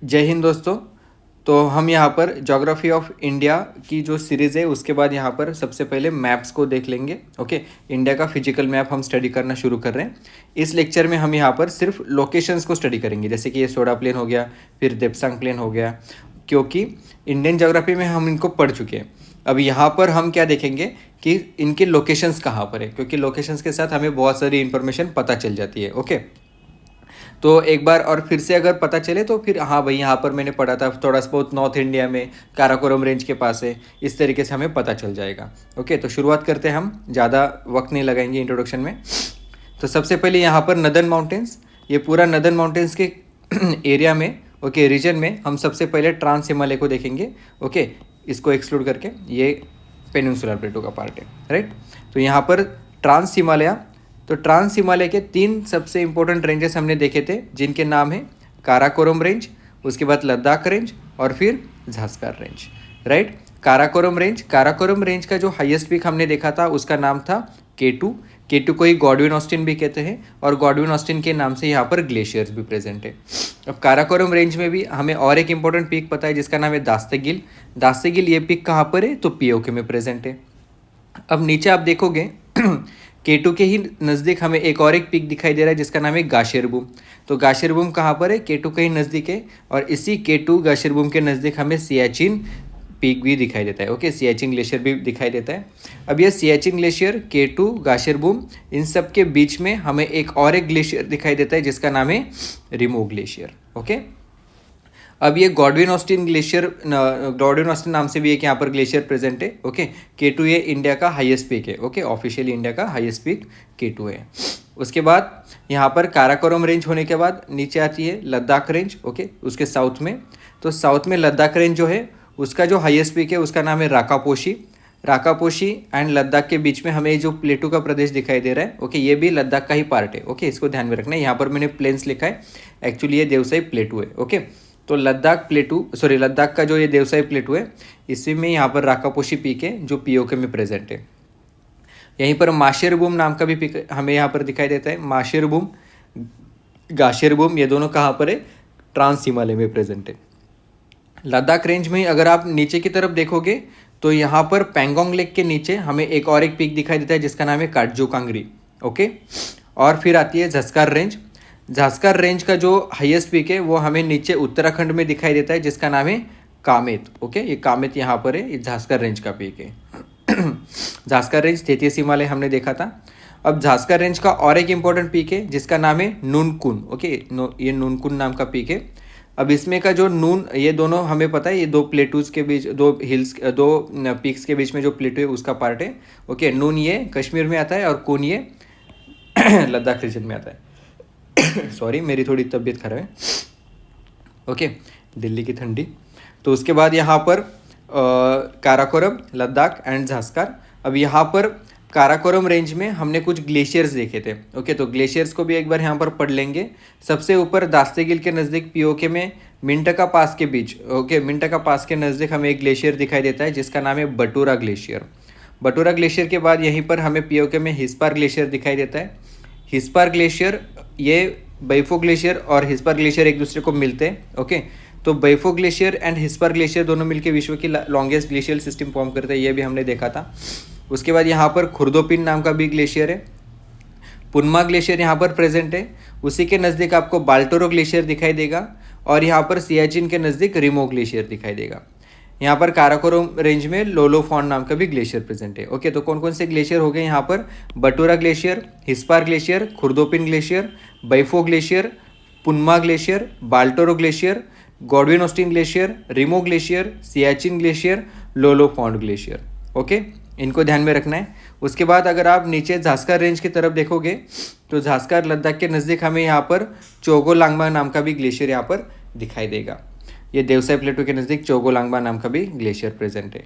जय हिंद दोस्तों। तो हम यहाँ पर ज्योग्राफी ऑफ इंडिया की जो सीरीज़ है उसके बाद यहाँ पर सबसे पहले मैप्स को देख लेंगे। ओके, इंडिया का फिजिकल मैप हम स्टडी करना शुरू कर रहे हैं। इस लेक्चर में हम यहाँ पर सिर्फ लोकेशंस को स्टडी करेंगे, जैसे कि ये सोडा प्लेन हो गया, फिर देपसांग प्लेन हो गया, क्योंकि इंडियन ज्योग्राफी में हम इनको पढ़ चुके हैं। अब यहाँ पर हम क्या देखेंगे कि इनके लोकेशंस कहाँ पर है, क्योंकि लोकेशंस के साथ हमें बहुत सारी इन्फॉर्मेशन पता चल जाती है। ओके, तो एक बार और फिर से अगर पता चले तो फिर हाँ भाई, यहाँ पर मैंने पढ़ा था, थोड़ा सा बहुत नॉर्थ इंडिया में काराकोरम रेंज के पास है, इस तरीके से हमें पता चल जाएगा। ओके, तो शुरुआत करते हैं, हम ज़्यादा वक्त नहीं लगाएंगे इंट्रोडक्शन में। तो सबसे पहले यहाँ पर नदर्न माउंटेन्स, ये पूरा नदर्न माउंटेन्स के एरिया में, ओके, रीजन में हम सबसे पहले ट्रांस हिमालय को देखेंगे। ओके, इसको एक्सक्लूड करके, ये पेनिनसुलर प्लेटो का पार्ट है, राइट। तो यहाँ पर ट्रांस हिमालय, तो ट्रांस हिमालय के 3 सबसे इंपॉर्टेंट रेंजेस हमने देखे थे, जिनके नाम है काराकोरम रेंज, उसके बाद लद्दाख रेंज और फिर ज़ास्कर रेंज, राइट। काराकोरम रेंज का जो हाईएस्ट पीक हमने देखा था उसका नाम था K2। K2 को ही गॉडविन ऑस्टिन भी कहते हैं, और गॉडविन ऑस्टिन के नाम से यहाँ पर ग्लेशियर्स भी प्रेजेंट है। अब काराकोरम रेंज में भी हमें और एक इंपॉर्टेंट पीक पता है, जिसका नाम है दास्तेगिल। दास्तेगिल ये पीक कहाँ पर है, तो पीओके में प्रेजेंट है। अब नीचे आप देखोगे K2 के ही नज़दीक हमें एक और एक पीक दिखाई दे रहा है, जिसका नाम है गाशेरबूम। तो गाशेरबूम कहाँ पर है, K2 के ही नज़दीक है, और इसी K2 गाशेरबूम के नज़दीक हमें सियाचिन पीक भी दिखाई देता है। ओके, सियाचिन ग्लेशियर भी दिखाई देता है। अब यह सियाचिन ग्लेशियर, K2, गाशेरबूम, इन सब के बीच में हमें एक और एक ग्लेशियर दिखाई देता है, जिसका नाम है रिमो ग्लेशियर। ओके, अब ये Godwin Austen glacier, Godwin Austin नाम से भी एक यहाँ पर ग्लेशियर प्रेजेंट है। ओके, K2 ये इंडिया का हाईएस्ट पीक है। ओके, ऑफिशियली इंडिया का हाईएस्ट पीक K2 है। उसके बाद यहाँ पर काराकोरम रेंज होने के बाद नीचे आती है लद्दाख रेंज। ओके, उसके साउथ में, तो साउथ में लद्दाख रेंज जो है उसका जो हाईएस्ट पीक है उसका नाम है राकापोशी। राकापोशी एंड लद्दाख के बीच में हमें जो प्लेटू का प्रदेश दिखाई दे रहा है, ओके, ये भी लद्दाख का ही पार्ट है। ओके, इसको ध्यान में रखना है, यहाँ पर मैंने प्लेन्स लिखा है, एक्चुअली ये देवसाई प्लेटू है। ओके, तो लद्दाख का जो ये देवसाई प्लेटू है, इसी में यहाँ पर राकापोशी पीक है जो पीओके में प्रेजेंट है। यहीं पर माशेरबूम नाम का भी पीक हमें यहाँ पर दिखाई देता है। माशेरबूम, गाशेरबूम, ये दोनों कहाँ पर है, ट्रांस हिमालय में प्रेजेंट है। लद्दाख रेंज में अगर आप नीचे की तरफ देखोगे तो यहाँ पर पैंगोंग लेक के नीचे हमें एक और एक पीक दिखाई देता है, जिसका नाम है काटजू कांगरी। ओके, और फिर आती है ज़ास्कर रेंज। ज़ास्कर रेंज का जो हाईएस्ट पीक है वो हमें नीचे उत्तराखंड में दिखाई देता है, जिसका नाम है कामेत। ओके, ये कामेत यहाँ पर है, ये ज़ास्कर रेंज का पीक है। ज़ास्कर रेंज 33 हिमालय हमने देखा था। अब ज़ास्कर रेंज का और एक इम्पॉर्टेंट पीक है, जिसका नाम है नूनकुन। ओके, ये नूनकुन नाम का पीक है। अब इसमें का जो नून, ये दोनों हमें पता है, ये दो प्लेटूज के बीच, दो पीक्स के बीच में जो प्लेटू है उसका पार्ट है। ओके, नून ये कश्मीर में आता है और कुन ये लद्दाख रीजन में आता है। सॉरी, मेरी थोड़ी तबीयत खराब है। ओके, दिल्ली की ठंडी। तो उसके बाद यहाँ पर काराकोरम, लद्दाख एंड ज़ास्कर। अब यहाँ पर काराकोरम रेंज में हमने कुछ ग्लेशियर्स देखे थे। ओके, तो ग्लेशियर्स को भी एक बार यहाँ पर पढ़ लेंगे। सबसे ऊपर दास्तेगिल के नज़दीक पीओके में मिंटका पास के बीच, ओके, मिंटका पास के नज़दीक हमें एक ग्लेशियर दिखाई देता है, जिसका नाम है बटूरा ग्लेशियर। बटूरा ग्लेशियर के बाद यहीं पर हमें पीओके में हिस्पार ग्लेशियर दिखाई देता है। हिस्पार ग्लेशियर, ये बैफो ग्लेशियर और हिस्पार ग्लेशियर एक दूसरे को मिलते हैं। ओके, तो बैफो ग्लेशियर एंड हिस्पार ग्लेशियर दोनों मिलकर विश्व की लॉन्गेस्ट ग्लेशियल सिस्टम फॉर्म करते हैं, ये भी हमने देखा था। उसके बाद यहाँ पर खुर्दोपिन नाम का भी ग्लेशियर है। पुनमा ग्लेशियर यहाँ पर प्रेजेंट है। उसी के नज़दीक आपको बाल्टोरो ग्लेशियर दिखाई देगा, और यहाँ पर सियाचिन के नज़दीक रिमो ग्लेशियर दिखाई देगा। यहाँ पर काराकोरम रेंज में लोलोफॉन नाम का भी ग्लेशियर प्रेजेंट है। ओके, तो कौन कौन से ग्लेशियर हो गए यहाँ पर, Batura glacier, Hispar glacier, Khurdopin glacier, Biafo glacier, Punmah glacier, Baltoro glacier, Godwin Austen glacier, Rimo glacier, Siachen glacier, Lolofond glacier. Okay, इनको ध्यान में रखना है। उसके बाद अगर आप नीचे ज़ास्कर रेंज की तरफ देखोगे तो ज़ास्कर लद्दाख के नज़दीक हमें यहाँ पर चोगोलांगमा नाम का भी ग्लेशियर यहाँ पर दिखाई देगा। ये देवसाई प्लेटू के नज़दीक चोगोलांगमा नाम का भी ग्लेशियर प्रेजेंट है।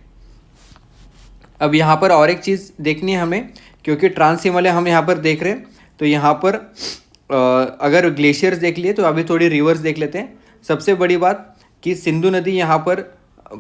अब यहाँ पर और एक चीज़ देखनी है हमें, क्योंकि ट्रांस हिमालय हम यहाँ पर देख रहे हैं, तो यहाँ पर अगर ग्लेशियर्स देख लिए तो अभी थोड़ी रिवर्स देख लेते हैं। सबसे बड़ी बात कि सिंधु नदी यहाँ पर,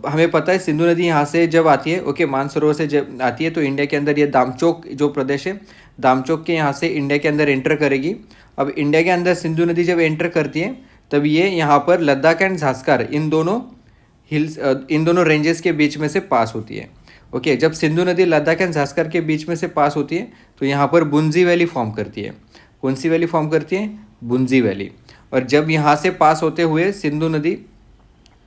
हमें पता है सिंधु नदी यहाँ से जब आती है, ओके, मानसरोवर से जब आती है तो इंडिया के अंदर ये दामचोक जो प्रदेश है, दामचोक के यहाँ से इंडिया के अंदर एंटर करेगी। अब इंडिया के अंदर सिंधु नदी जब एंटर करती है तब ये यहाँ पर लद्दाख एंड झास्कर इन दोनों रेंजेस के बीच में से पास होती है। ओके, जब सिंधु नदी लद्दाख एंड झास्कर के बीच में से पास होती है तो यहाँ पर बुंजी वैली फॉर्म करती है। कौन सी वैली फॉर्म करती है? बुंजी वैली। और जब यहाँ से पास होते हुए सिंधु नदी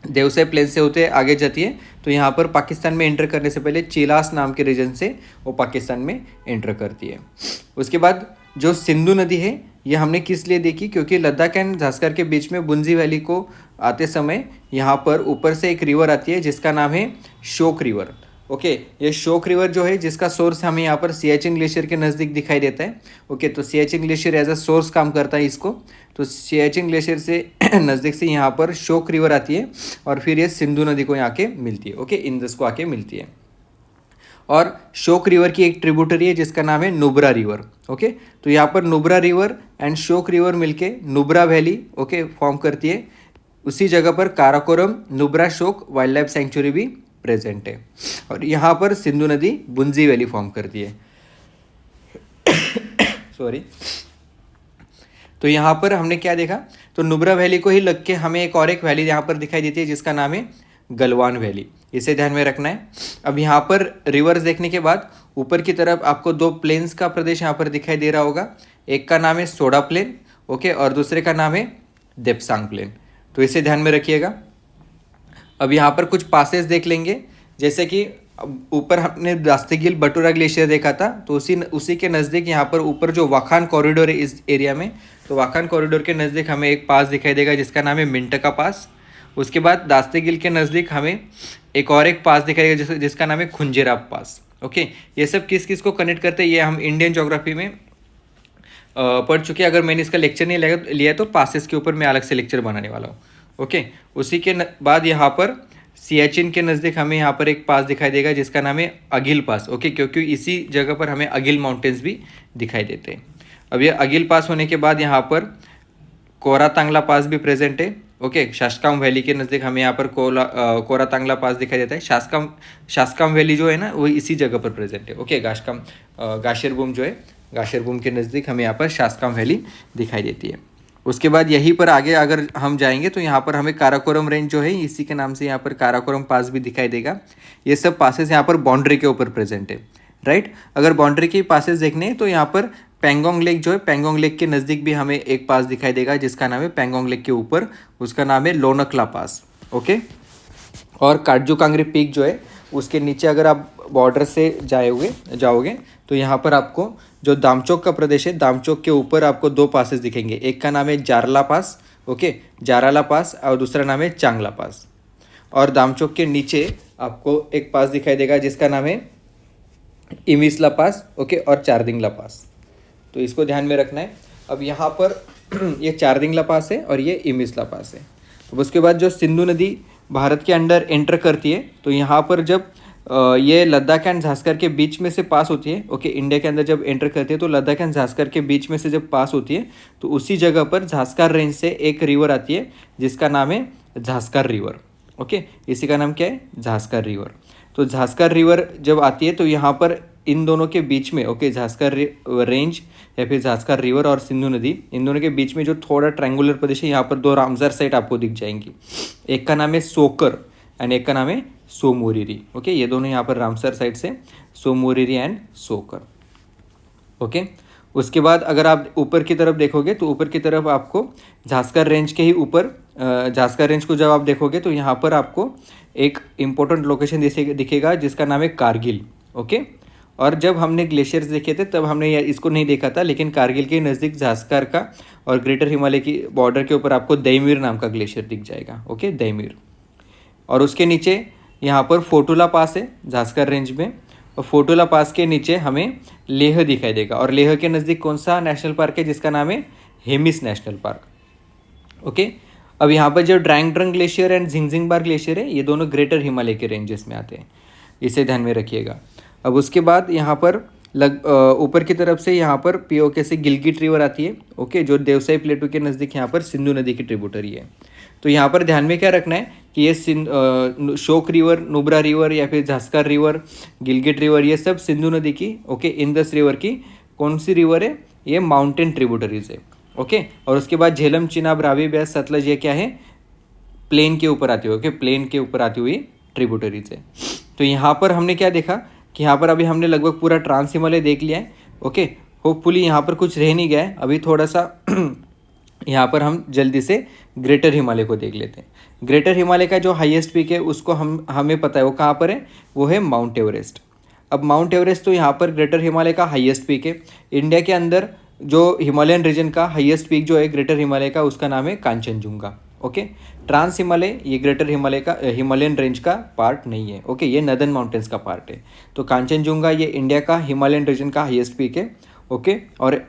देवसाई प्लेन से होते आगे जाती है तो यहाँ पर पाकिस्तान में एंटर करने से पहले चिलास नाम के रीजन से वो पाकिस्तान में एंटर करती है। उसके बाद जो सिंधु नदी है ये हमने किस लिए देखी? क्योंकि लद्दाख एंड झास्कर के बीच में बुंजी वैली को आते समय यहाँ पर ऊपर से एक रिवर आती है जिसका नाम है शोक रिवर। ओके, ये शोक रिवर जो है जिसका सोर्स हमें यहाँ पर सियाचिन ग्लेशियर के नज़दीक दिखाई देता है। ओके, तो Siachen glacier as a source काम करता है इसको। तो सियाचिन ग्लेशियर से नज़दीक से यहाँ पर शोक रिवर आती है और फिर ये सिंधु नदी को यहाँ के मिलती है। ओके, इंदस को आके मिलती है। और शोक रिवर की एक ट्रिब्यूटरी है जिसका नाम है नुब्रा रिवर। ओके, तो यहाँ पर नुब्रा रिवर एंड शोक रिवर मिलके नुब्रा वैली ओके फॉर्म करती है। उसी जगह पर काराकोरम नुब्रा शोक वाइल्ड लाइफ सेंचुरी भी प्रेजेंट है और यहाँ पर सिंधु नदी बुंजी वैली फॉर्म करती है। सॉरी। तो यहाँ पर हमने क्या देखा? तो नुब्रा वैली को ही लग के हमें एक वैली यहाँ पर दिखाई देती है जिसका नाम है गलवान वैली। इसे ध्यान में रखना है। अब यहाँ पर रिवर्स देखने के बाद ऊपर की तरफ आपको दो प्लेन्स का प्रदेश यहाँ पर दिखाई दे रहा होगा। एक का नाम है सोडा प्लेन ओके, और दूसरे का नाम है देपसांग प्लेन। तो इसे ध्यान में रखिएगा। अब यहाँ पर कुछ पासेस देख लेंगे, जैसे कि ऊपर हमने दास्तीगिल बटुरा ग्लेशियर देखा था, तो उसी के नज़दीक यहाँ पर ऊपर जो वाखान कॉरिडोर है इस एरिया में, तो वाखान कॉरिडोर के नज़दीक हमें एक पास दिखाई देगा जिसका नाम है मिंटका पास। उसके बाद दास्तीगिल के नज़दीक हमें एक पास दिखाई देगा जिसका नाम है खुंजेराब पास। ओके, ये सब किस किस को कनेक्ट करते हैं ये हम इंडियन ज्योग्राफी में पढ़ चुके हैं। अगर मैंने इसका लेक्चर नहीं लिया तो पासेस के ऊपर मैं अलग से लेक्चर बनाने वाला हूँ। ओके, उसी के बाद यहाँ पर सियाचिन के नज़दीक हमें यहाँ पर एक पास दिखाई देगा जिसका नाम है अगिल पास। ओके, क्योंकि इसी जगह पर हमें अगिल माउंटेन्स भी दिखाई देते हैं। अब ये अगिल पास होने के बाद यहाँ पर कोरा तांगला पास भी प्रेजेंट है। ओके, शासकाम वैली के नज़दीक हमें यहाँ पर कोरा तांगला पास दिखाई देता है। शासकाम वैली जो है ना वो इसी जगह पर प्रेजेंट है। ओके, गाशेरबूम जो है गाशेरबूम के नज़दीक हमें यहाँ पर शासकाम वैली दिखाई देती है। उसके बाद यहीं पर आगे अगर हम जाएंगे तो यहाँ पर हमें काराकोरम रेंज जो है इसी के नाम से यहाँ पर काराकोरम पास भी दिखाई देगा। ये सब पासेस यहाँ पर बाउंड्री के ऊपर प्रेजेंट है। राइट, अगर बाउंड्री के पासेस देखने हैं तो यहाँ पर पेंगोंग लेक जो है पेंगोंग लेक के नज़दीक भी हमें एक पास दिखाई देगा जिसका नाम है पेंगोंग लेक के ऊपर, उसका नाम है लोनकला पास। ओके, और काटजू कांगरी पीक जो है उसके नीचे अगर आप बॉर्डर से जाओगे तो यहाँ पर आपको जो दामचोक का प्रदेश है, दामचोक के ऊपर आपको दो पासेस दिखेंगे। एक का नाम है जारला पास ओके, जाराला पास, और दूसरा नाम है चांगला पास। और दामचोक के नीचे आपको एक पास दिखाई देगा जिसका नाम है इमिसला पास ओके, और चारदिंगला पास। तो इसको ध्यान में रखना है। अब यहाँ पर ये चारदिंगला पास है और ये इमिसला पास है। अब उसके बाद जो सिंधु नदी भारत के अंडर एंटर करती है तो यहाँ पर जब ये लद्दाख एंड झास्कर के बीच में से पास होती है। ओके, इंडिया के अंदर जब एंटर करती है तो लद्दाख एंड झास्कर के बीच में से जब पास होती है तो उसी जगह पर झास्कर रेंज से एक रिवर आती है जिसका नाम है झास्कर रिवर। ओके, इसी का नाम क्या है? झास्कर रिवर। तो झास्कर रिवर जब आती है तो यहाँ पर इन दोनों के बीच में ओके, झास्कर रेंज या फिर झास्कर रिवर और सिंधु नदी, इन दोनों के बीच में जो थोड़ा ट्रायंगुलर प्रदेश है यहाँ पर दो रामसर साइट आपको दिख जाएंगी। एक का नाम है सोकर एंड एक का नाम है सोमोरिरी। ओके, ये दोनों यहाँ पर रामसर साइड से सोमोरिरी एंड सोकर। ओके, उसके बाद अगर आप ऊपर की तरफ देखोगे तो ऊपर की तरफ आपको झास्कर रेंज के ही ऊपर झास्कर रेंज को जब आप देखोगे तो यहाँ पर आपको एक इम्पोर्टेंट लोकेशन दिखेगा जिसका नाम है कारगिल। ओके, और जब हमने ग्लेशियर्स देखे थे तब हमने इसको नहीं देखा था, लेकिन कारगिल के नज़दीक झास्कर का और ग्रेटर हिमालय की बॉर्डर के ऊपर आपको दैमीर नाम का ग्लेशियर दिख जाएगा। ओके, दैमीर। और उसके नीचे यहाँ पर फोटुला पास है झास्कर रेंज में, और फोटुला पास के नीचे हमें लेह दिखाई देगा। और लेह के नज़दीक कौन सा नेशनल पार्क है जिसका नाम है हेमिस नेशनल पार्क। ओके, अब यहाँ पर जो ड्रैंगड्रंग ग्लेशियर एंड झिंगझिंगबार ग्लेशियर है ये दोनों ग्रेटर हिमालय के रेंजेस में आते हैं, इसे ध्यान में रखिएगा। अब उसके बाद यहाँ पर ऊपर की तरफ से यहाँ पर पीओके से गिलगिट रिवर आती है। ओके, जो देवसाई प्लेटू के नज़दीक यहाँ पर सिंधु नदी की ट्रिब्यूटरी है। तो यहाँ पर ध्यान में क्या रखना है कि ये शोक रिवर, नुब्रा रिवर या फिर झास्कर रिवर, गिलगिट रिवर, ये सब सिंधु नदी की ओके, इंदस रिवर की कौन सी रिवर है? ये माउंटेन ट्रिब्यूटरीज है। ओके। और उसके बाद झेलम, चिनाब, रावी, ब्यास, सतलज, ये क्या है, प्लेन के ऊपर आती हुई, ओके, प्लेन के ऊपर आती हुई ट्रिब्यूटरीज है। तो यहाँ पर हमने क्या देखा कि यहाँ पर अभी हमने लगभग पूरा ट्रांस हिमालय देख लिया है, ओके। होपफुली यहाँ पर कुछ रह नहीं गया है, अभी थोड़ा सा यहाँ पर हम जल्दी से ग्रेटर हिमालय को देख लेते हैं। ग्रेटर हिमालय का जो हाईएस्ट पीक है उसको हमें पता है वो कहाँ पर है, वो है माउंट एवरेस्ट। अब माउंट एवरेस्ट तो यहाँ पर ग्रेटर हिमालय का हाईएस्ट पीक है। इंडिया के अंदर जो हिमालयन रीजन का हाईएस्ट पीक जो है ग्रेटर हिमालय का, उसका नाम है कांचनजुंगा, ओके। ट्रांस हिमालय ये ग्रेटर हिमालय का हिमालयन रेंज का पार्ट नहीं है, ओके, ये नदर्न माउंटेन्स का पार्ट है। तो कांचनजुंगा ये इंडिया का हिमालयन रीजन का हाईएस्ट पीक है, ओके। और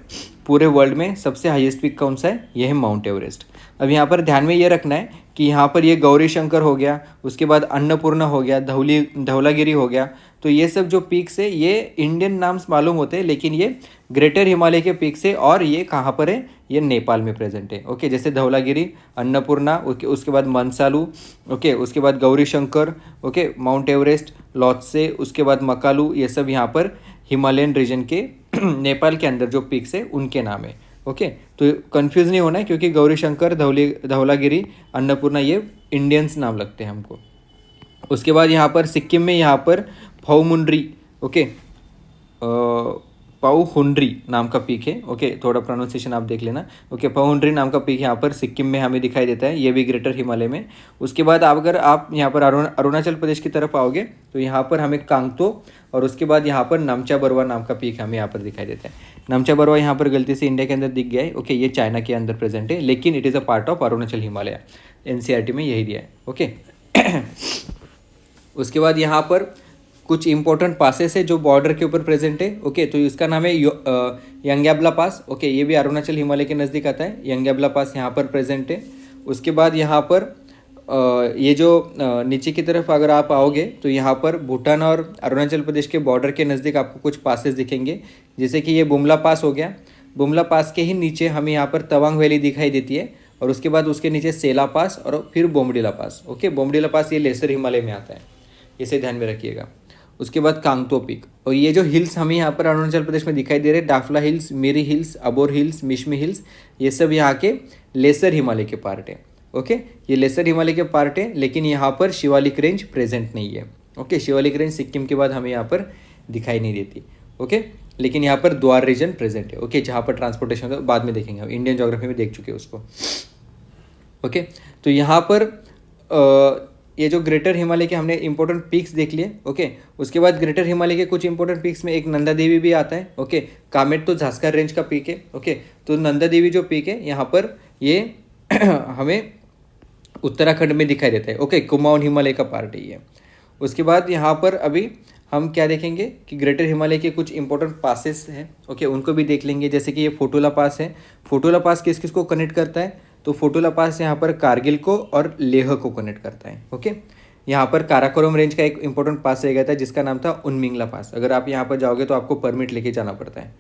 पूरे वर्ल्ड में सबसे हाईएस्ट पीक कौन सा है, ये है माउंट एवरेस्ट। अब यहाँ पर ध्यान में ये रखना है कि यहाँ पर ये गौरी शंकर हो गया, उसके बाद अन्नपूर्णा हो गया, धौलागिरी हो गया, तो ये सब जो पीक्स है ये इंडियन नाम्स मालूम होते हैं, लेकिन ये ग्रेटर हिमालय के पीक्स है और ये कहाँ पर है, ये नेपाल में प्रेजेंट है, ओके। जैसे धौलागिरी, अन्नपूर्णा, उसके बाद मनसालू, ओके, उसके बाद Gauri Shankar, okay, Mount Everest, Lhotse, उसके बाद मकालू, ये सब यहाँ पर हिमालयन रीजन के नेपाल के अंदर जो पीक्स है उनके नाम है, ओके। तो कंफ्यूज नहीं होना है, क्योंकि गौरी शंकर, धौलागिरी, अन्नपूर्णा ये इंडियंस नाम लगते हैं हमको। उसके बाद यहाँ पर सिक्किम में यहाँ पर पौमुंड्री, ओके, पौहुंड्री नाम का पीक है, ओके, थोड़ा प्रोनाउंसिएशन आप देख लेना, ओके। पौहुंड्री नाम का पीक यहाँ पर सिक्किम में हमें दिखाई देता है, ये भी ग्रेटर हिमालय में। उसके बाद अगर आप यहाँ पर अरुणाचल प्रदेश की तरफ आओगे तो यहाँ पर हमें कांगतो और उसके बाद यहाँ पर नामचा बरवा नाम का पीक हमें यहाँ पर दिखाई देता है। नामचा बरवा यहाँ पर गलती से इंडिया के अंदर दिख गया है, ओके, ये चाइना के अंदर प्रेजेंट है, लेकिन it is a part of Arunachal Himalaya, NCERT में यही दिया है, ओके। उसके बाद यहाँ पर कुछ इंपॉर्टेंट पासेस है जो बॉर्डर के ऊपर प्रेजेंट है, ओके। तो इसका नाम है यंग्याब्ला पास, ओके, ये भी अरुणाचल हिमालय के नज़दीक आता है, यंग्याब्ला पास यहाँ पर प्रेजेंट है। उसके बाद यहाँ पर ये जो नीचे की तरफ अगर आप आओगे तो यहाँ पर भूटान और अरुणाचल प्रदेश के बॉर्डर के नज़दीक आपको कुछ पासेस दिखेंगे, जैसे कि ये बुमला पास हो गया। बुमला पास के ही नीचे हमें यहाँ पर तवांग वैली दिखाई देती है, और उसके बाद उसके नीचे सेला पास और फिर बोमडिला पास, ओके। बोमडिला पास ये लेसर हिमालय में आता है, इसे ध्यान में रखिएगा। उसके बाद कांगतो पीक, और ये जो हिल्स हमें यहाँ पर अरुणाचल प्रदेश में दिखाई दे रहे हैं, Dafla hills, Miri hills, Abor hills, Mishmi hills, ये सब यहाँ के लेसर हिमालय के पार्ट है, ओके। ये लेसर हिमालय के पार्ट है, लेकिन यहाँ पर शिवालिक रेंज प्रेजेंट नहीं है, ओके। शिवालिक रेंज सिक्किम के बाद हमें यहाँ पर दिखाई नहीं देती, ओके। लेकिन यहाँ पर द्वार रीजन प्रेजेंट है, ओके, जहाँ पर ट्रांसपोर्टेशन होता है बाद में देखेंगे, हम इंडियन ज्योग्राफी में देख चुके हैं उसको, ओके। तो यहाँ पर ये जो ग्रेटर हिमालय के हमने इंपॉर्टेंट पीक्स देख लिए, ओके। उसके बाद ग्रेटर हिमालय के कुछ इंपॉर्टेंट पीक्स में एक नंदा देवी भी आता है, ओके। कामेट तो झास्कर रेंज का पीक है, ओके। तो नंदा देवी जो पीक है यहाँ पर ये हमें उत्तराखंड में दिखाई देता है, ओके, कुमाऊन हिमालय का पार्ट है ये। उसके बाद यहाँ पर अभी हम क्या देखेंगे कि ग्रेटर हिमालय के कुछ इंपॉर्टेंट पासेस हैं, ओके, उनको भी देख लेंगे। जैसे कि ये फोटोला पास है। फोटोला पास किस किस को कनेक्ट करता है, तो फोटोला पास यहाँ पर कारगिल को और लेह को कनेक्ट करता है, ओके। यहाँ पर काराकोरम रेंज का एक इंपॉर्टेंट पास रह गया था जिसका नाम था उनमिंगला पास। अगर आप यहाँ पर जाओगे तो आपको परमिट लेके जाना पड़ता है,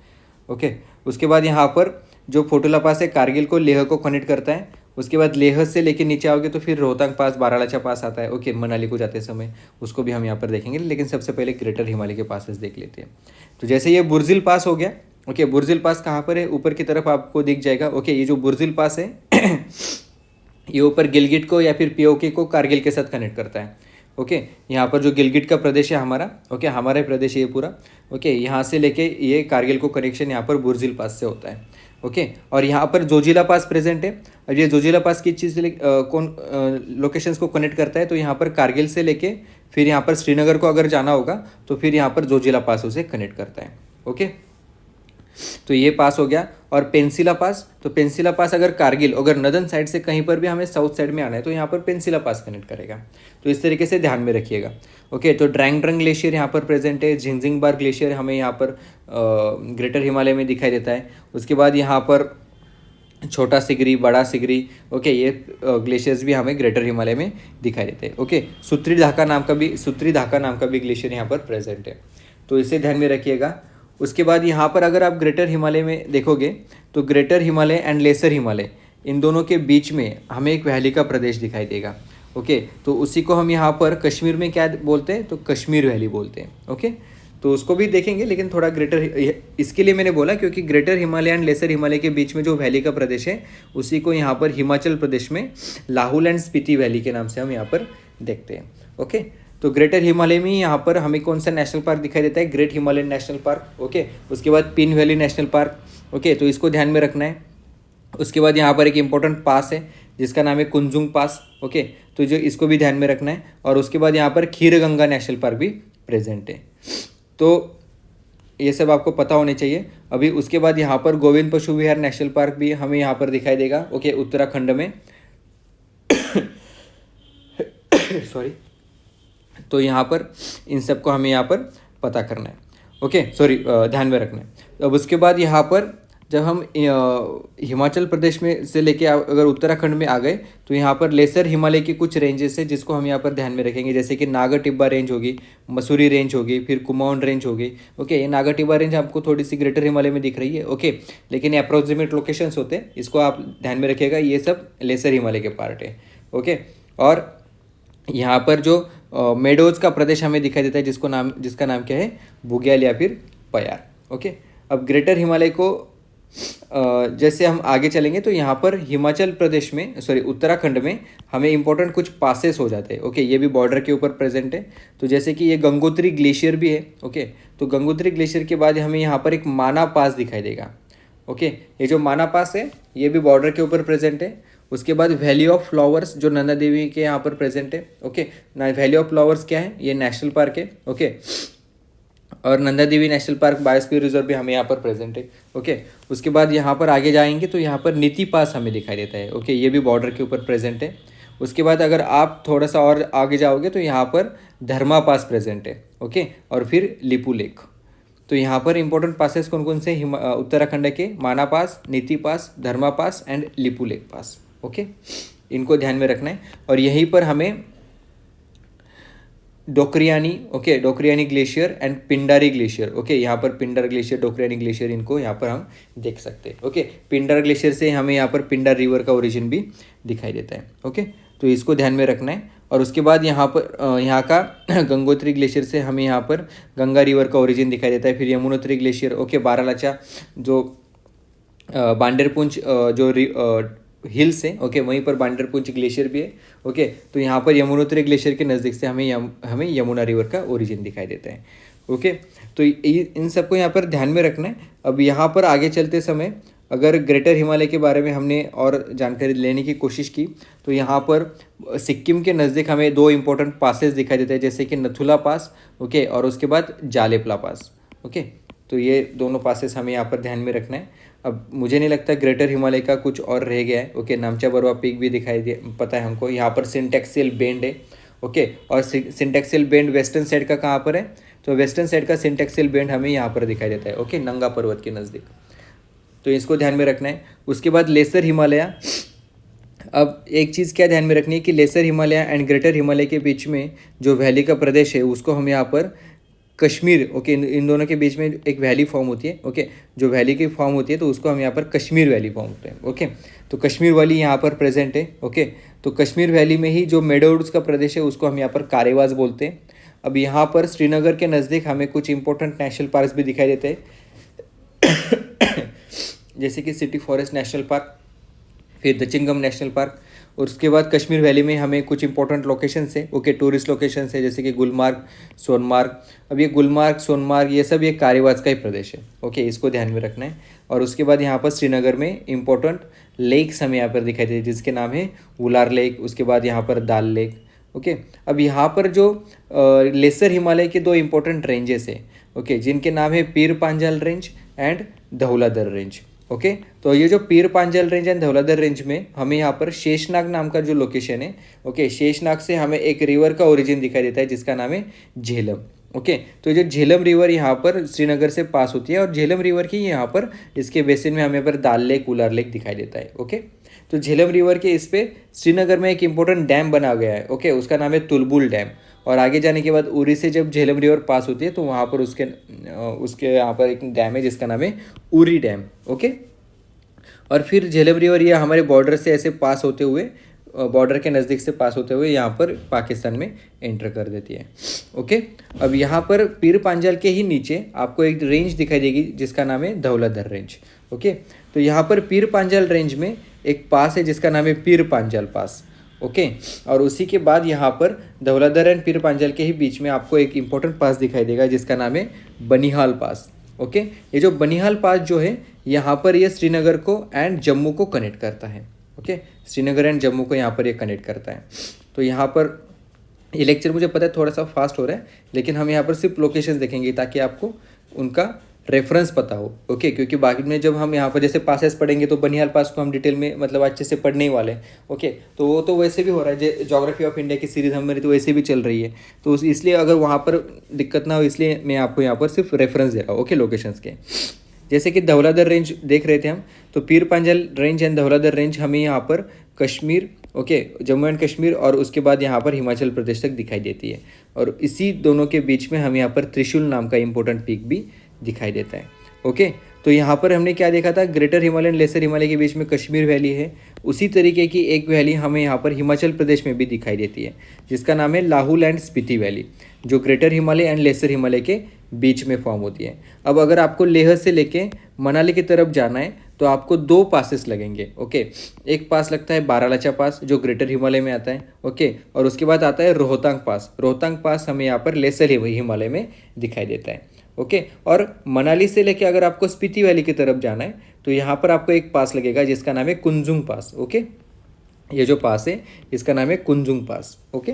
ओके। उसके बाद यहाँ पर जो फोटोला पास है कारगिल को लेह को कनेक्ट करता है। उसके बाद लेह से लेके नीचे आओगे तो फिर रोहतांग पास, बारालाचा पास आता है, ओके, मनाली को जाते समय, उसको भी हम यहाँ पर देखेंगे। लेकिन सबसे पहले ग्रेटर हिमालय के पासेस देख लेते हैं। तो जैसे ये बुर्जिल पास हो गया, ओके। बुर्जिल पास कहाँ पर है, ऊपर की तरफ आपको दिख जाएगा, ओके। ये जो बुर्जिल पास है ये ऊपर गिलगिट को या फिर पीओके को कारगिल के साथ कनेक्ट करता है, ओके। यहाँ पर जो गिलगिट का प्रदेश है हमारा, ओके, हमारा प्रदेश है ये पूरा, ओके। यहाँ से लेके ये कारगिल को कनेक्शन यहाँ पर बुर्जिल पास से होता है, ओके। और यहाँ पर जोजिला पास प्रेजेंट है। और ये जोजिला पास किस चीज़ से कौन लोकेशंस को कनेक्ट करता है, तो यहाँ पर कारगिल से लेके फिर यहाँ पर श्रीनगर को अगर जाना होगा तो फिर यहाँ पर जोजिला पास उसे कनेक्ट करता है, ओके। तो ये पास हो गया। और पेंसिला पास, तो पेंसिला पास अगर कारगिल अगर नदर्न साइड से कहीं पर भी हमें साउथ साइड में आना है तो यहाँ पर पेंसिला पास कनेक्ट करेगा। तो इस तरीके से ध्यान में रखिएगा, ओके। तो ड्रैंग ड्रंग ग्लेशियर यहाँ पर प्रेजेंट है। झिंजिंगबार ग्लेशियर हमें यहाँ पर ग्रेटर हिमालय में दिखाई देता है। उसके बाद यहाँ पर छोटा सिगरी, बड़ा सिगरी, ओके, ये ग्लेशियर्स भी हमें ग्रेटर हिमालय में दिखाई देते हैं, ओके। सुत्री धाका नाम का भी ग्लेशियर यहाँ पर प्रेजेंट है, तो इसे ध्यान में रखिएगा। उसके बाद यहाँ पर अगर आप ग्रेटर हिमालय में देखोगे तो greater Himalaya and lesser Himalaya इन दोनों के बीच में हमें एक वैली का प्रदेश दिखाई देगा, ओके। तो उसी को हम यहाँ पर कश्मीर में क्या बोलते हैं, तो कश्मीर वैली बोलते हैं, ओके। तो उसको भी देखेंगे, लेकिन थोड़ा ग्रेटर, इसके लिए मैंने बोला क्योंकि greater Himalaya and lesser Himalaya के बीच में जो वैली का प्रदेश है उसी को यहाँ पर हिमाचल प्रदेश में लाहौल एंड स्पीति वैली के नाम से हम यहाँ पर देखते हैं। ओके, तो ग्रेटर हिमालय में यहाँ पर हमें कौन सा नेशनल पार्क दिखाई देता है? Great Himalayan national park. Okay, उसके बाद pin valley national park. Okay, तो इसको ध्यान में रखना है। उसके बाद यहाँ पर एक इम्पोर्टेंट पास है जिसका नाम है कुंजुंग पास। ओके, तो जो इसको भी ध्यान में रखना है। और उसके बाद यहाँ पर खीरगंगा नेशनल पार्क भी प्रेजेंट है। तो ये सब आपको पता होने चाहिए। अभी उसके बाद यहाँ पर गोविंद पशु विहार नेशनल पार्क भी हमें यहाँ पर दिखाई देगा। ओके, उत्तराखंड में सॉरी, तो यहाँ पर इन सबको हमें यहाँ पर पता करना है। ओके, सॉरी, ध्यान में रखना है। अब उसके बाद यहाँ पर जब हम हिमाचल प्रदेश में से लेके अगर उत्तराखंड में आ गए तो यहाँ पर लेसर हिमालय की कुछ रेंजेस है जिसको हम यहाँ पर ध्यान में रखेंगे, जैसे कि नागर टिब्बा रेंज होगी, मसूरी रेंज होगी, फिर कुमाऊन रेंज होगी। ओके, ये नागर टिब्बा रेंज आपको थोड़ी सी ग्रेटर हिमालय में दिख रही है। ओके, लेकिन ये अप्रोक्सीमेट लोकेशंस होते हैं, इसको आप ध्यान में रखिएगा, ये सब लेसर हिमालय के पार्ट है। ओके, और यहाँ पर जो मेडोज का प्रदेश हमें दिखाई देता है जिसका नाम क्या है? बुग्याल या फिर पयार। ओके, अब ग्रेटर हिमालय को जैसे हम आगे चलेंगे तो यहाँ पर हिमाचल प्रदेश में, सॉरी, उत्तराखंड में हमें इंपॉर्टेंट कुछ पासेस हो जाते हैं। ओके, ये भी बॉर्डर के ऊपर प्रेजेंट है। तो जैसे कि ये गंगोत्री ग्लेशियर भी है। ओके, तो गंगोत्री ग्लेशियर के बाद हमें यहाँ पर एक माना पास दिखाई देगा। ओके, ये जो माना पास है ये भी बॉर्डर के ऊपर प्रेजेंट है। उसके बाद वैली ऑफ फ्लावर्स जो नंदा देवी के यहाँ पर प्रेजेंट है। ओके, वैली ऑफ फ्लावर्स क्या है? ये नेशनल पार्क है। ओके, और Nanda Devi national park biosphere reserve भी हमें यहाँ पर प्रेजेंट है। ओके, उसके बाद यहाँ पर आगे जाएंगे तो यहाँ पर नीति पास हमें दिखाई देता है। ओके, ये भी बॉर्डर के ऊपर प्रेजेंट है। उसके बाद अगर आप थोड़ा सा और आगे जाओगे तो यहाँ पर धर्मा पास प्रेजेंट है। ओके, और फिर लिपू लेक। तो यहाँ पर इंपॉर्टेंट पासेस कौन कौन से? उत्तराखंड के Mana pass, Niti pass, Dharma pass and Lipulekh pass. Okay, इनको ध्यान में रखना है। और यहीं पर हमें Dokriani, okay, Dokriani glacier and Pindari glacier. Okay, यहाँ पर पिंडर ग्लेशियर, डोकरियानी ग्लेशियर, इनको यहाँ पर हम देख सकते हैं। ओके, पिंडर ग्लेशियर से हमें यहाँ पर पिंडर रिवर का ओरिजिन भी दिखाई देता है। ओके, तो इसको ध्यान में रखना है। और उसके बाद यहाँ पर यहाँ का गंगोत्री ग्लेशियर से हमें यहाँ पर गंगा रिवर का ओरिजिन दिखाई देता है। फिर यमुनोत्री ग्लेशियर, ओके, बारालाचा जो बांडेरपुंज जो हिल्स है। ओके, वहीं पर बांडरपुंज ग्लेशियर भी है। ओके, तो यहाँ पर यमुनोत्री ग्लेशियर के नज़दीक से हमें यमुना रिवर का ओरिजिन दिखाई देता है। ओके, तो इन सबको यहाँ पर ध्यान में रखना है। अब यहाँ पर आगे चलते समय अगर ग्रेटर हिमालय के बारे में हमने और जानकारी लेने की कोशिश की तो यहाँ पर सिक्किम के नज़दीक हमें दो इंपॉर्टेंट पासेस दिखाई देते हैं, जैसे कि नथुला पास, ओके, और उसके बाद जालेपला पास। ओके, तो ये दोनों पासेस हमें यहाँ पर ध्यान में रखना है। अब मुझे नहीं लगता ग्रेटर हिमालय का कुछ और रह गया है। ओके, नामचा बरवा पीक भी दिखाई दे, पता है हमको। यहाँ पर सिंटेक्सियल बेंड है। ओके, और सिंटेक्सियल बेंड वेस्टर्न साइड का कहाँ पर है? तो वेस्टर्न साइड का सिंटेक्सियल बेंड हमें यहाँ पर दिखाई देता है। ओके, नंगा पर्वत के नज़दीक, तो इसको ध्यान में रखना है। उसके बाद लेसर हिमालय। अब एक चीज़ क्या ध्यान में रखनी है कि lesser Himalaya and greater Himalaya के बीच में जो वैली का प्रदेश है उसको हम यहाँ पर कश्मीर, ओके, इन दोनों के बीच में एक वैली फॉर्म होती है। ओके, जो वैली की फॉर्म होती है तो उसको हम यहाँ पर कश्मीर वैली फॉर्म होते हैं। ओके, तो कश्मीर वैली यहाँ पर प्रेजेंट है। ओके, तो कश्मीर वैली में ही जो मेडोव्स का प्रदेश है उसको हम यहाँ पर कारेवास बोलते हैं। अब यहाँ पर श्रीनगर के नज़दीक हमें कुछ इंपॉर्टेंट नेशनल पार्क भी दिखाई देते हैं जैसे कि सिटी फॉरेस्ट नेशनल पार्क, फिर दचिंगम नेशनल पार्क। और उसके बाद कश्मीर वैली में हमें कुछ इंपॉर्टेंट लोकेशंस है। ओके, टूरिस्ट लोकेशंस है जैसे कि गुलमार्ग, सोनमार्ग। अब ये गुलमार्ग, सोनमार्ग, ये सब ये कारेवास का ही प्रदेश है। ओके, इसको ध्यान में रखना है। और उसके बाद यहाँ पर श्रीनगर में इंपॉर्टेंट लेक्स हमें यहाँ पर दिखाई देते हैं जिसके नाम है वुलार लेक, उसके बाद यहाँ पर दाल लेक। ओके, अब यहाँ पर जो लेसर हिमालय के दो इंपॉर्टेंट रेंजेस है, ओके, जिनके नाम है Pir Panjal range and Dhauladhar range. Okay, तो ये जो Pir Panjal range and Dhauladhar range में हमें यहाँ पर शेषनाग नाम का जो लोकेशन है, ओके, शेषनाग से हमें एक रिवर का ओरिजिन दिखाई देता है जिसका नाम है झेलम। ओके, तो जो झेलम रिवर यहाँ पर श्रीनगर से पास होती है और झेलम रिवर की यहाँ पर इसके बेसिन में हमें पर दाल लेक, उलार लेक दिखाई देता है। ओके, तो झेलम रिवर के इस पे श्रीनगर में एक इंपॉर्टेंट डैम बना गया है। ओके, उसका नाम है तुलबुल डैम। और आगे जाने के बाद उरी से जब झेलम रिवर पास होती है तो वहाँ पर उसके यहाँ पर एक डैम है जिसका नाम है उरी डैम। ओके, और फिर झेलम रिवर ये हमारे बॉर्डर से ऐसे पास होते हुए बॉर्डर के नज़दीक से पास होते हुए यहाँ पर पाकिस्तान में एंटर कर देती है। ओके, अब यहाँ पर पीर पांजाल के ही नीचे आपको एक रेंज दिखाई देगी जिसका नाम है धौलाधर रेंज। ओके, तो यहाँ पर पीर पांजाल रेंज में एक पास है जिसका नाम है पीर पांजाल पास। ओके, और उसी के बाद यहाँ पर धौलाधर एंड पीर पांजाल के ही बीच में आपको एक इम्पोर्टेंट पास दिखाई देगा जिसका नाम है बनिहाल पास। ओके, ये जो बनिहाल पास जो है यहाँ पर ये श्रीनगर को एंड जम्मू को कनेक्ट करता है। ओके, श्रीनगर एंड जम्मू को यहाँ पर ये कनेक्ट करता है। तो यहाँ पर ये लेक्चर मुझे पता है थोड़ा सा फास्ट हो रहा है, लेकिन हम यहाँ पर सिर्फ लोकेशंस देखेंगे ताकि आपको उनका रेफरेंस पता हो। ओके, क्योंकि बाकी में जब हम यहाँ पर जैसे पासेस पढ़ेंगे तो बनिहाल पास को हम डिटेल में मतलब अच्छे से पढ़ने ही वाले हैं। ओके, तो वो तो वैसे भी हो रहा है, ज्योग्राफी ऑफ इंडिया की सीरीज़ हमारी तो वैसे भी चल रही है, तो इसलिए अगर वहाँ पर दिक्कत ना हो इसलिए मैं आपको यहाँ पर सिर्फ रेफरेंस दे रहा हूँ। ओके, लोकेशंस के जैसे कि धौलाधर रेंज देख रहे थे हम, तो पीर Panjal range and Dhauladhar range हमें यहाँ पर कश्मीर, ओके, जम्मू एंड कश्मीर और उसके बाद यहाँ पर हिमाचल प्रदेश तक दिखाई देती है। और इसी दोनों के बीच में हमें यहाँ पर त्रिशूल नाम का इंपॉर्टेंट पीक भी दिखाई देता है। ओके, तो यहाँ पर हमने क्या देखा था, greater Himalaya and lesser Himalaya के बीच में कश्मीर वैली है। उसी तरीके की एक वैली हमें यहाँ पर हिमाचल प्रदेश में भी दिखाई देती है जिसका नाम है लाहौल एंड स्पीति वैली, जो greater Himalaya and lesser Himalaya के बीच में फॉर्म होती है। अब अगर आपको लेह से लेके मनाली की तरफ जाना है तो आपको 2 पासेस लगेंगे। ओके, एक पास लगता है बारालाचा पास जो ग्रेटर हिमालय में आता है। ओके, और उसके बाद आता है रोहतांग पास। रोहतांग पास हमें यहाँ पर लेसर हिमालय में दिखाई देता है। ओके, और मनाली से लेके अगर आपको स्पीति वैली की तरफ जाना है तो यहाँ पर आपको एक पास लगेगा जिसका नाम है कुंजुंग पास। ओके, ये जो पास है इसका नाम है कुंजुंग पास। ओके,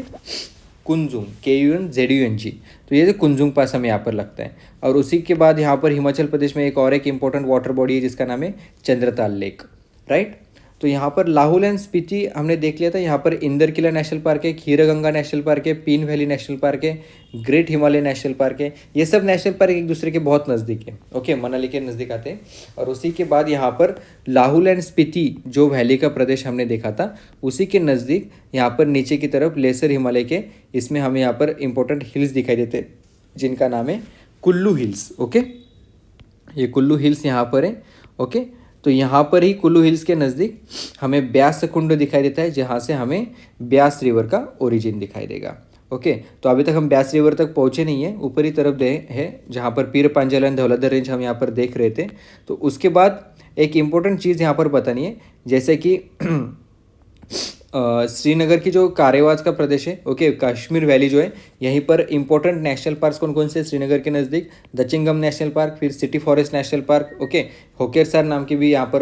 कुंजुंग KUNZUNG, तो ये जो कुंजुंग पास हमें यहाँ पर लगता है। और उसी के बाद यहाँ पर हिमाचल प्रदेश में एक इम्पोर्टेंट वाटर बॉडी है जिसका नाम है चंद्रताल लेक, राइट। तो यहाँ पर लाहौल एंड स्पीति हमने देख लिया था। यहाँ पर इंदर किला नेशनल पार्क है, खीरगंगा नेशनल पार्क है, पीन वैली नेशनल पार्क है, ग्रेट हिमालय नेशनल पार्क है। ये सब नेशनल पार्क एक दूसरे के बहुत नज़दीक है। ओके, मनाली के नज़दीक आते हैं। और उसी के बाद यहाँ पर लाहौल एंड स्पीति जो वैली का प्रदेश हमने देखा था उसी के नज़दीक यहाँ पर नीचे की तरफ लेसर हिमालय के इसमें हमें यहाँ पर इंपॉर्टेंट हिल्स दिखाई देते हैं जिनका नाम है कुल्लू हिल्स। ओके, ये कुल्लू हिल्स यहाँ पर है। ओके, तो यहाँ पर ही कुल्लू हिल्स के नज़दीक हमें ब्यास कुंड दिखाई देता है जहाँ से हमें ब्यास रिवर का ओरिजिन दिखाई देगा। ओके, तो अभी तक हम ब्यास रिवर तक पहुँचे नहीं है, ऊपरी तरफ है जहाँ पर पीर पांजाल एंड धौलाधर रेंज हम यहाँ पर देख रहे थे। तो उसके बाद एक इम्पोर्टेंट चीज़ यहाँ पर बतानी है, जैसे कि श्रीनगर की जो कारेवास का प्रदेश है, ओके, कश्मीर वैली जो है, यहीं पर इंपॉर्टेंट नेशनल पार्क कौन कौन से श्रीनगर के नज़दीक, दचिंगम नेशनल पार्क, फिर city forest national park, okay, Hokersar नाम की भी यहाँ पर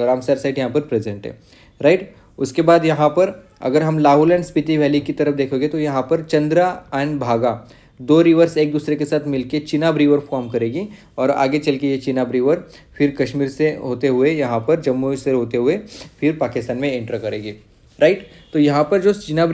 रामसर साइट यहाँ पर प्रेजेंट है, राइट। उसके बाद यहाँ पर अगर हम लाहौल एंड स्पीति वैली की तरफ देखोगे तो यहाँ पर चंद्रा एंड भागा 2 रिवर्स एक दूसरे के साथ मिलके चिनाब रिवर फॉर्म करेगी और आगे चल के ये चिनाब रिवर फिर कश्मीर से होते हुए यहाँ पर जम्मू से होते हुए फिर पाकिस्तान में एंटर करेगी, राइट। तो यहाँ पर जो चिनाब